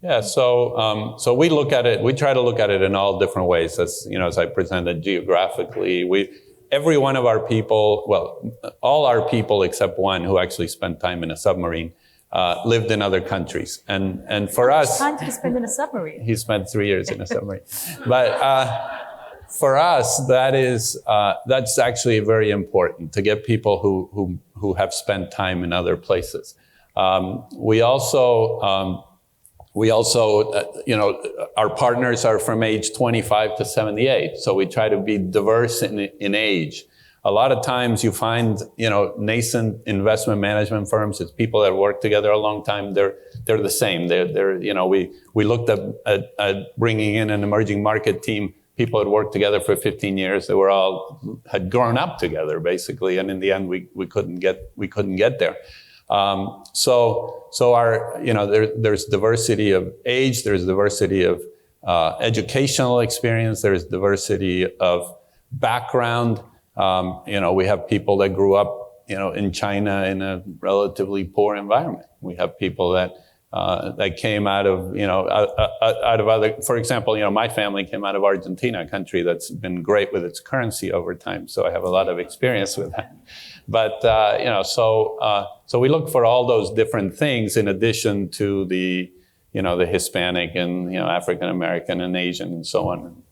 Yeah, so we look at it. We try to look at it in all different ways. As I presented geographically, every one of our people, all our people except one who actually spent time in a submarine, lived in other countries. And for us, how much time did he spend in a submarine? He spent 3 years in a submarine. But for us, that's actually very important to get people who have spent time in other places. We also, our partners are from age 25 to 78. So we try to be diverse in age. A lot of times you find, nascent investment management firms, it's people that work together a long time. They're the same. We looked at bringing in an emerging market team. People had worked together for 15 years. They had grown up together basically. And in the end, we couldn't get there. There's diversity of age, there's diversity of educational experience, there's diversity of background. We have people that grew up, in China in a relatively poor environment. We have people that that came out of, out of other, for example, my family came out of Argentina, a country that's been great with its currency over time. So I have a lot of experience with that. But, so we look for all those different things in addition to the, the Hispanic and, African American and Asian and so on.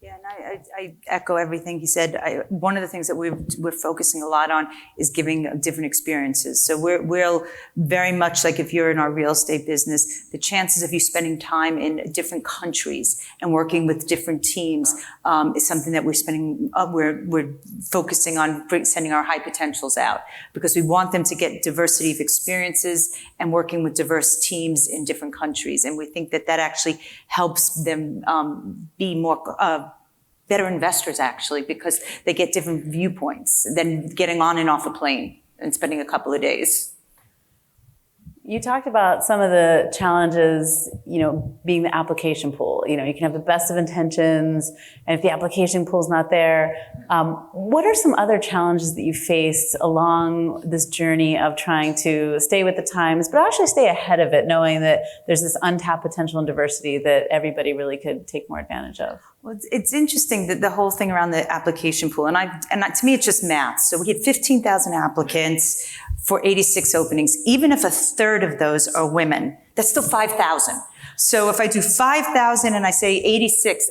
Yeah, and I echo everything he said. One of the things that we're focusing a lot on is giving different experiences. So we'll very much like if you're in our real estate business, the chances of you spending time in different countries and working with different teams is something that we're focusing on sending our high potentials out, because we want them to get diversity of experiences and working with diverse teams in different countries. And we think that actually helps them be more better investors, actually, because they get different viewpoints than getting on and off a plane and spending a couple of days. You talked about some of the challenges, being the application pool. You can have the best of intentions, and if the application pool's not there, what are some other challenges that you faced along this journey of trying to stay with the times, but actually stay ahead of it, knowing that there's this untapped potential and diversity that everybody really could take more advantage of? Well, it's interesting that the whole thing around the application pool, and to me, it's just math. So we had 15,000 applicants for 86 openings. Even if a third of those are women, that's still 5,000. So if I do 5,000 and I say 86,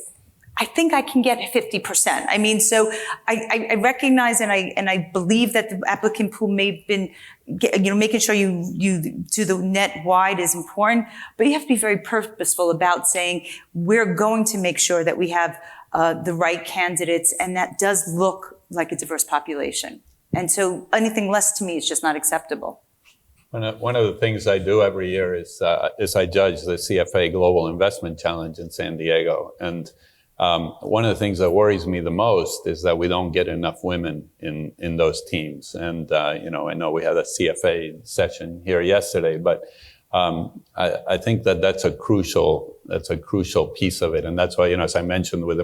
I think I can get 50%. I mean, so I recognize and I believe that the applicant pool may have been, making sure you do the net wide is important, but you have to be very purposeful about saying, we're going to make sure that we have the right candidates, and that does look like a diverse population. And so anything less to me is just not acceptable. One of the things I do every year is I judge the CFA Global Investment Challenge in San Diego. And one of the things that worries me the most is that we don't get enough women in those teams. And, I know we had a CFA session here yesterday, but I think that's a crucial piece of it. And that's why, as I mentioned with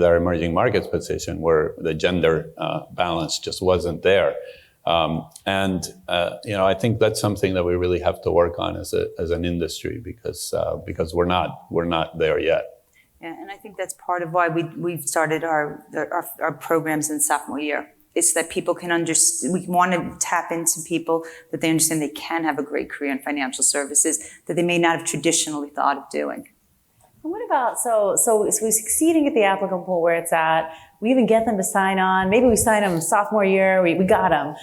our emerging markets position, where the gender balance just wasn't there. I think that's something that we really have to work on as an industry, because we're not there yet. Yeah, and I think that's part of why we've started our programs in sophomore year. It's that people can understand. We want to tap into people that they understand they can have a great career in financial services that they may not have traditionally thought of doing. And what about, so we're succeeding at the applicant pool where it's at. We even get them to sign on. Maybe we sign them sophomore year. We got them.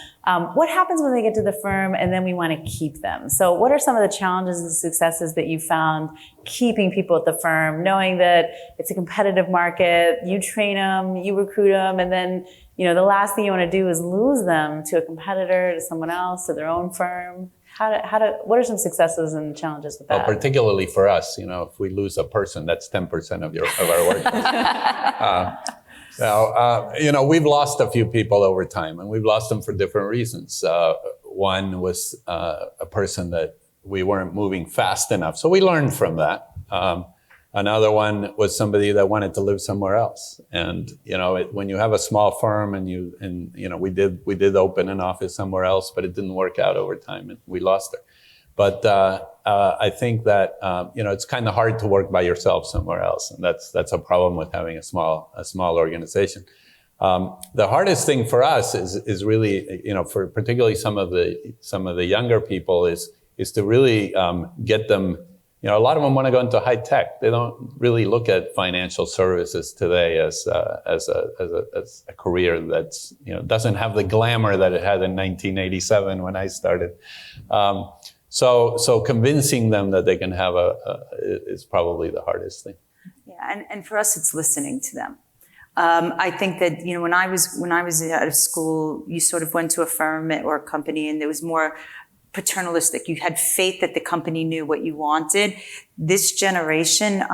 What happens when they get to the firm and then we want to keep them? So what are some of the challenges and successes that you found keeping people at the firm, knowing that it's a competitive market, you train them, you recruit them, and then, the last thing you want to do is lose them to a competitor, to someone else, to their own firm? What are some successes and challenges with that? Well, particularly for us, if we lose a person, that's 10% of our workforce. We've lost a few people over time, and we've lost them for different reasons. One was a person that we weren't moving fast enough, so we learned from that. Another one was somebody that wanted to live somewhere else, and when you have a small firm and we did open an office somewhere else, but it didn't work out over time, and we lost her. But I think that it's kind of hard to work by yourself somewhere else, and that's a problem with having a small organization. The hardest thing for us is really, for particularly some of the younger people is to really get them. A lot of them want to go into high tech. They don't really look at financial services today as a career that's doesn't have the glamour that it had in 1987 when I started. So convincing them that they can have is probably the hardest thing. Yeah, and for us, it's listening to them. I think that when I was out of school, you sort of went to a firm or a company, and there was more paternalistic. You had faith that the company knew what you wanted. This generation,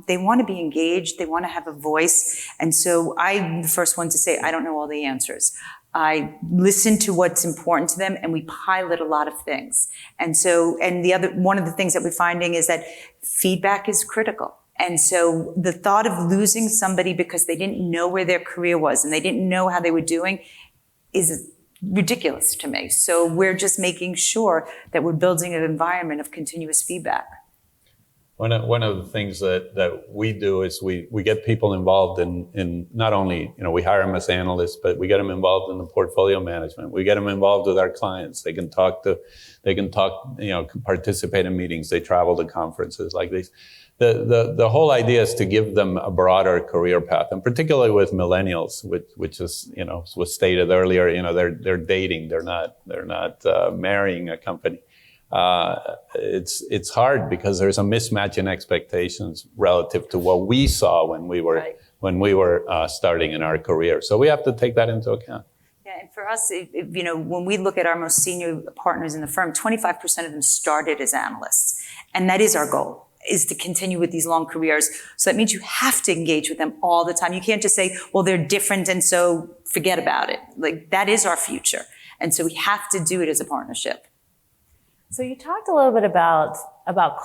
they want to be engaged. They want to have a voice. And so I'm the first one to say, I don't know all the answers. I listen to what's important to them, and we pilot a lot of things. And one of the things that we're finding is that feedback is critical. And so the thought of losing somebody because they didn't know where their career was and they didn't know how they were doing is ridiculous to me. So we're just making sure that we're building an environment of continuous feedback. One of the things that we do is we get people involved in not only, we hire them as analysts, but we get them involved in the portfolio management. We get them involved with our clients. They can participate in meetings. They travel to conferences like these. The whole idea is to give them a broader career path, and particularly with millennials, which is, was stated earlier, they're dating, they're not marrying a company. It's hard because there's a mismatch in expectations relative to what we saw when we were starting in our career. So we have to take that into account. Yeah, and for us, when we look at our most senior partners in the firm, 25% of them started as analysts, and that is our goal, is to continue with these long careers. So that means you have to engage with them all the time. You can't just say, well, they're different, and so forget about it. Like, that is our future, and so we have to do it as a partnership. So you talked a little bit about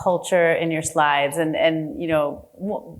culture in your slides, and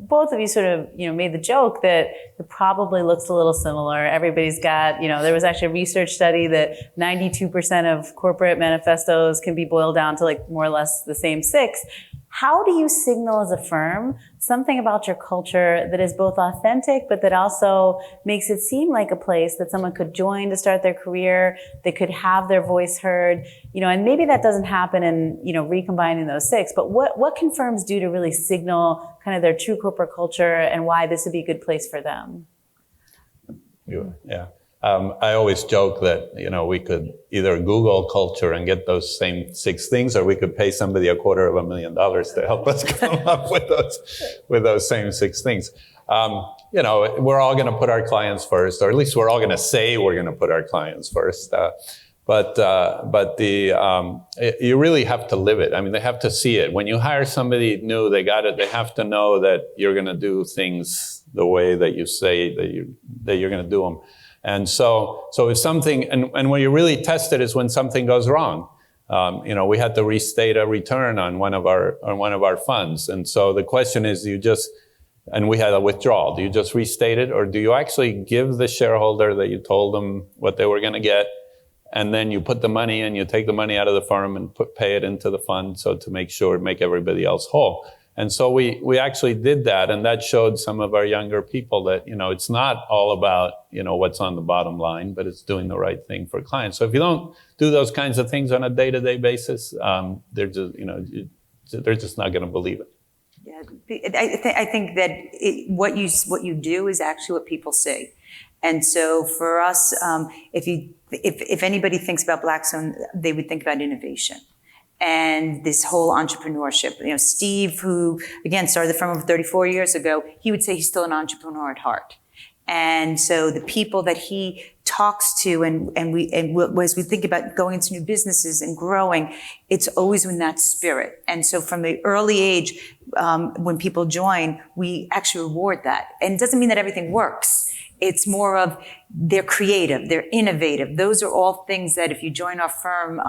both of you sort of made the joke that it probably looks a little similar. Everybody's got there was actually a research study that 92% of corporate manifestos can be boiled down to like more or less the same 6. How do you signal as a firm something about your culture that is both authentic, but that also makes it seem like a place that someone could join to start their career, they could have their voice heard, and maybe that doesn't happen in, recombining those 6, but what can firms do to really signal kind of their true corporate culture and why this would be a good place for them? Yeah. I always joke that, we could either Google culture and get those same 6 things, or we could pay somebody $250,000 to help us come up with those same 6 things. We're all going to put our clients first, or at least we're all going to say we're going to put our clients first. But you really have to live it. I mean, they have to see it. When you hire somebody new, they have to know that you're going to do things the way that you say that you're going to do them. And so if something, and when you really test it is when something goes wrong. We had to restate a return on one of our funds. And so the question is, and we had a withdrawal. Do you just restate it, or do you actually give the shareholder that you told them what they were going to get, and then you put the money in, you take the money out of the firm and pay it into the fund, so to make everybody else whole. And so we actually did that, and that showed some of our younger people that, it's not all about, what's on the bottom line, but it's doing the right thing for clients. So if you don't do those kinds of things on a day-to-day basis, they're just not going to believe it. Yeah, I think that what you do is actually what people see. And so for us, if anybody thinks about Blackstone, they would think about innovation and this whole entrepreneurship. Steve, who again started the firm over 34 years ago, he would say he's still an entrepreneur at heart. And so the people that he talks to, and as we think about going into new businesses and growing, it's always in that spirit. And so from the early age, when people join, we actually reward that. And it doesn't mean that everything works. It's more of they're creative, they're innovative. Those are all things that if you join our firm,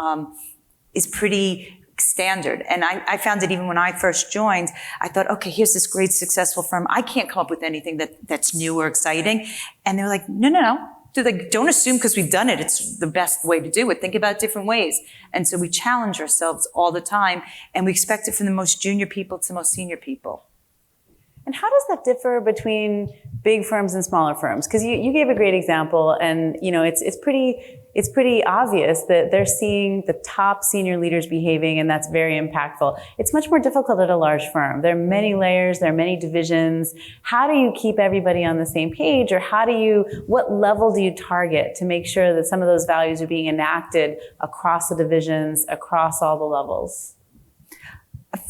is pretty standard. And I found that even when I first joined, I thought, okay, here's this great successful firm. I can't come up with anything that's new or exciting. And they're like, no. They're like, don't assume because we've done it, it's the best way to do it. Think about different ways. And so we challenge ourselves all the time, and we expect it from the most junior people to the most senior people. And how does that differ between big firms and smaller firms? Because you gave a great example, and it's pretty obvious that they're seeing the top senior leaders behaving, and that's very impactful. It's much more difficult at a large firm. There are many layers, there are many divisions. How do you keep everybody on the same page, or what level do you target to make sure that some of those values are being enacted across the divisions, across all the levels?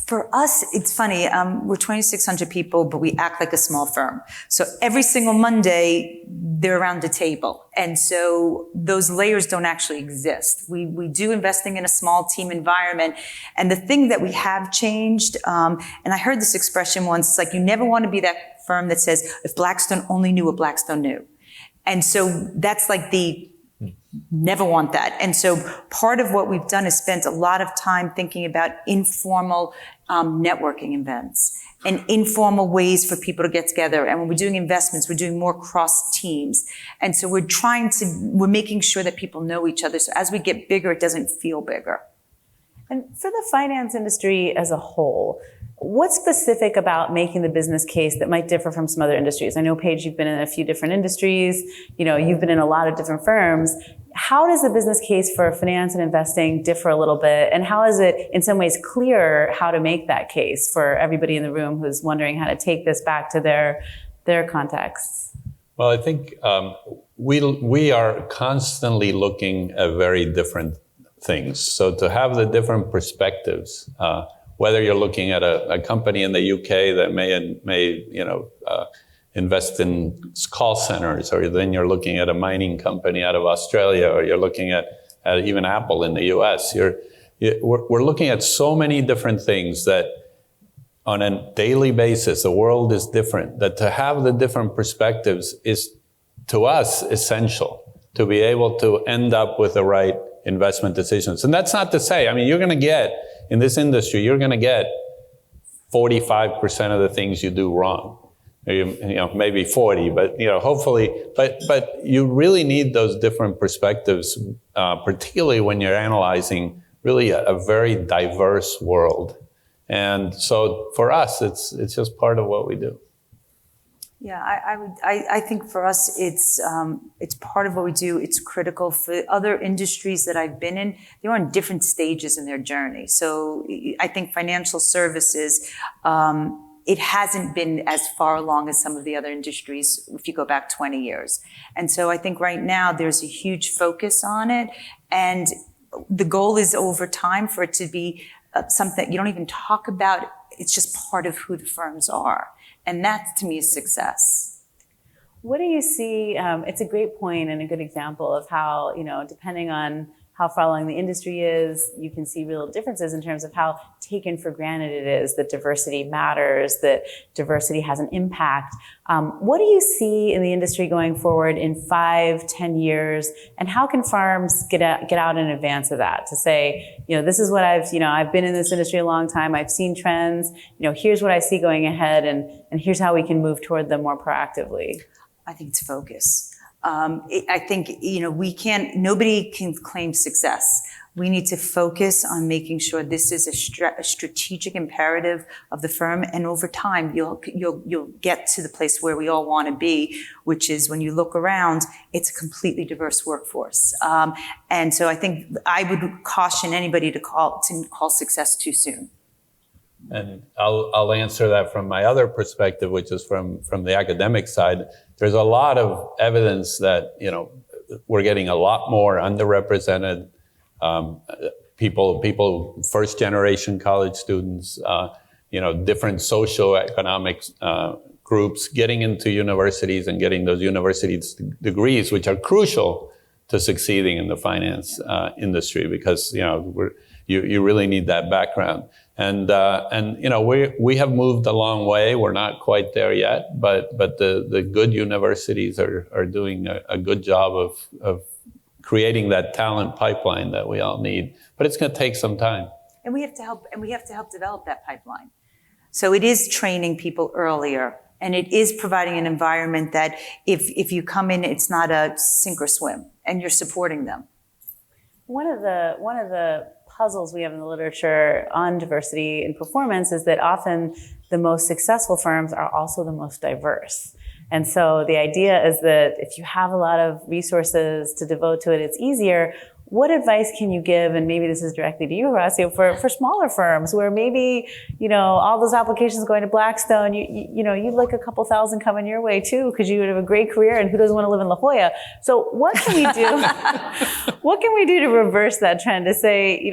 For us, it's funny. We're 2,600 people, but we act like a small firm. So every single Monday, they're around the table. And so those layers don't actually exist. We do investing in a small team environment. And the thing that we have changed, and I heard this expression once, it's like you never want to be that firm that says, if Blackstone only knew what Blackstone knew. And so that's like the Never want that. And so part of what we've done is spent a lot of time thinking about informal networking events and informal ways for people to get together. And when we're doing investments, we're doing more cross teams. And so we're making sure that people know each other. So as we get bigger, it doesn't feel bigger. And for the finance industry as a whole, what's specific about making the business case that might differ from some other industries? I know, Paige, you've been in a few different industries. You've been in a lot of different firms. How does the business case for finance and investing differ a little bit? And how is it, in some ways, clear how to make that case for everybody in the room who's wondering how to take this back to their contexts? Well, I think we are constantly looking at very different things. So to have the different perspectives, whether you're looking at a company in the UK that may invest in call centers, or then you're looking at a mining company out of Australia, or you're looking at even Apple in the US. We're looking at so many different things that on a daily basis, the world is different, that to have the different perspectives is, to us, essential to be able to end up with the right investment decisions. And that's not to say, you're going to get, in this industry, you're going to get 45% of the things you do wrong. Maybe 40, but hopefully, but you really need those different perspectives, particularly when you're analyzing really a very diverse world. And so for us, it's just part of what we do. Yeah, I think for us, it's part of what we do. It's critical. For other industries that I've been in, they're on different stages in their journey. So I think financial services, it hasn't been as far along as some of the other industries if you go back 20 years. And so I think right now there's a huge focus on it. And the goal is over time for it to be something you don't even talk about. It's just part of who the firms are. And that, to me, is success. What do you see? It's a great point and a good example of how, depending on how far along the industry is, you can see real differences in terms of how taken for granted it is that diversity matters, that diversity has an impact. What do you see in the industry going forward in 5-10 years? And how can firms get out in advance of that to say, this is what I've been in this industry a long time. I've seen trends. Here's what I see going ahead, and here's how we can move toward them more proactively. I think it's focus. I think, nobody can claim success. We need to focus on making sure this is a strategic imperative of the firm. And over time, you'll get to the place where we all want to be, which is when you look around, it's a completely diverse workforce. And so I think I would caution anybody to call success too soon. And I'll answer that from my other perspective, which is from the academic side. There's a lot of evidence that, we're getting a lot more underrepresented people, first generation college students, different socioeconomic groups getting into universities and getting those universities degrees, which are crucial to succeeding in the finance industry, because, you really need that background. And we have moved a long way. We're not quite there yet, but the good universities are doing a good job of creating that talent pipeline that we all need. But it's going to take some time. And we have to help develop that pipeline. So it is training people earlier, and it is providing an environment that if you come in, it's not a sink or swim, and you're supporting them. One of the puzzles we have in the literature on diversity and performance is that often the most successful firms are also the most diverse. And so the idea is that if you have a lot of resources to devote to it, it's easier. What advice can you give, and maybe this is directly to you, Horacio, for smaller firms where maybe, all those applications going to Blackstone, you'd like a couple thousand coming your way too, because you would have a great career, and who doesn't want to live in La Jolla? So what can we do? What can we do to reverse that trend, to say,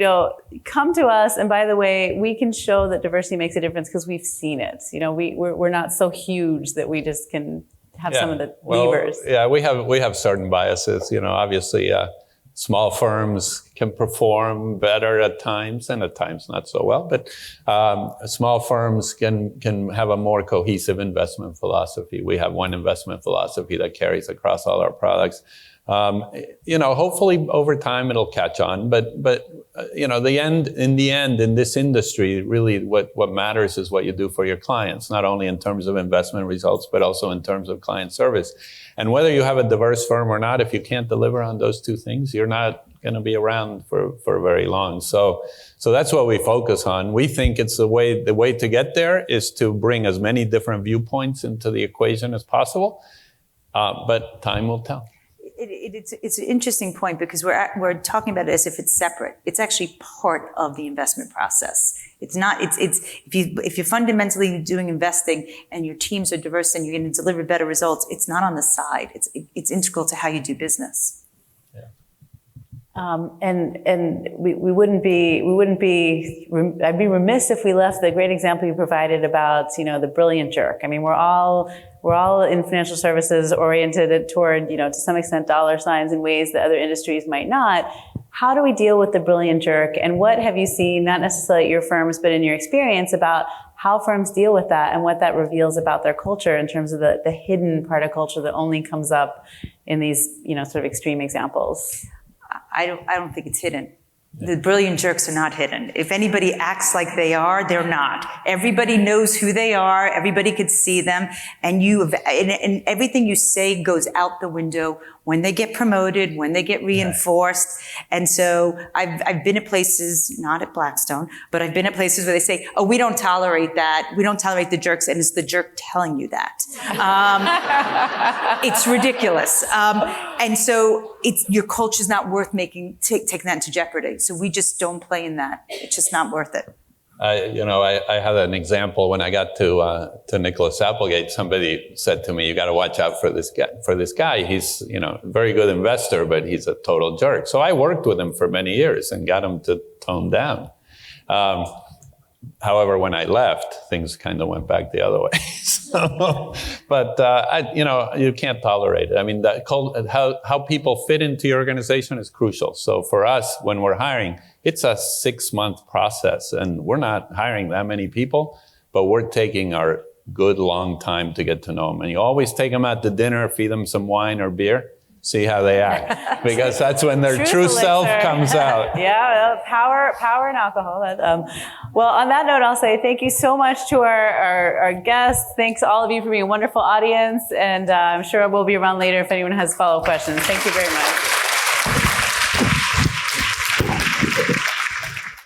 come to us, and by the way, we can show that diversity makes a difference because we've seen it. We're not so huge that we just can have some of the levers. Yeah, we have certain biases, obviously. Small firms can perform better at times, and at times not so well. But small firms can have a more cohesive investment philosophy. We have one investment philosophy that carries across all our products. Hopefully over time it'll catch on. But in the end, in this industry, really what matters is what you do for your clients, not only in terms of investment results, but also in terms of client service. And whether you have a diverse firm or not, if you can't deliver on those two things, you're not going to be around for very long. So that's what we focus on. We think it's the way to get there is to bring as many different viewpoints into the equation as possible. But time will tell. It's an interesting point because we're talking about it as if it's separate. It's actually part of the investment process. It's not. If you're fundamentally doing investing and your teams are diverse and you're going to deliver better results, it's not on the side. It's integral to how you do business. And we wouldn't be. I'd be remiss if we left the great example you provided about the brilliant jerk. I mean, we're all in financial services oriented toward to some extent dollar signs in ways that other industries might not. How do we deal with the brilliant jerk? And what have you seen, not necessarily at your firms, but in your experience about how firms deal with that and what that reveals about their culture in terms of the hidden part of culture that only comes up in these sort of extreme examples? I don't think it's hidden. The brilliant jerks are not hidden. If anybody acts like they are, they're not. Everybody knows who they are. Everybody could see them. And and everything you say goes out the window when they get promoted, when they get reinforced. And so I've been at places, not at Blackstone, but I've been at places where they say, oh, we don't tolerate that. We don't tolerate the jerks. And it's the jerk telling you that. It's ridiculous. And so your culture's not worth taking that into jeopardy. So we just don't play in that. It's just not worth it. I had an example when I got to Nicholas Applegate. Somebody said to me, "You got to watch out for this guy. He's a very good investor, but he's a total jerk." So I worked with him for many years and got him to tone down. However, when I left, things kind of went back the other way. You can't tolerate it. I mean, how people fit into your organization is crucial. So for us, when we're hiring, it's a 6-month process, and we're not hiring that many people, but we're taking our good long time to get to know them. And you always take them out to dinner, feed them some wine or beer, see how they act, because that's when their true self comes out. Yeah, power and alcohol. Well, on that note, I'll say thank you so much to our guests. Thanks all of you for being a wonderful audience, and I'm sure we'll be around later if anyone has follow-up questions. Thank you very much.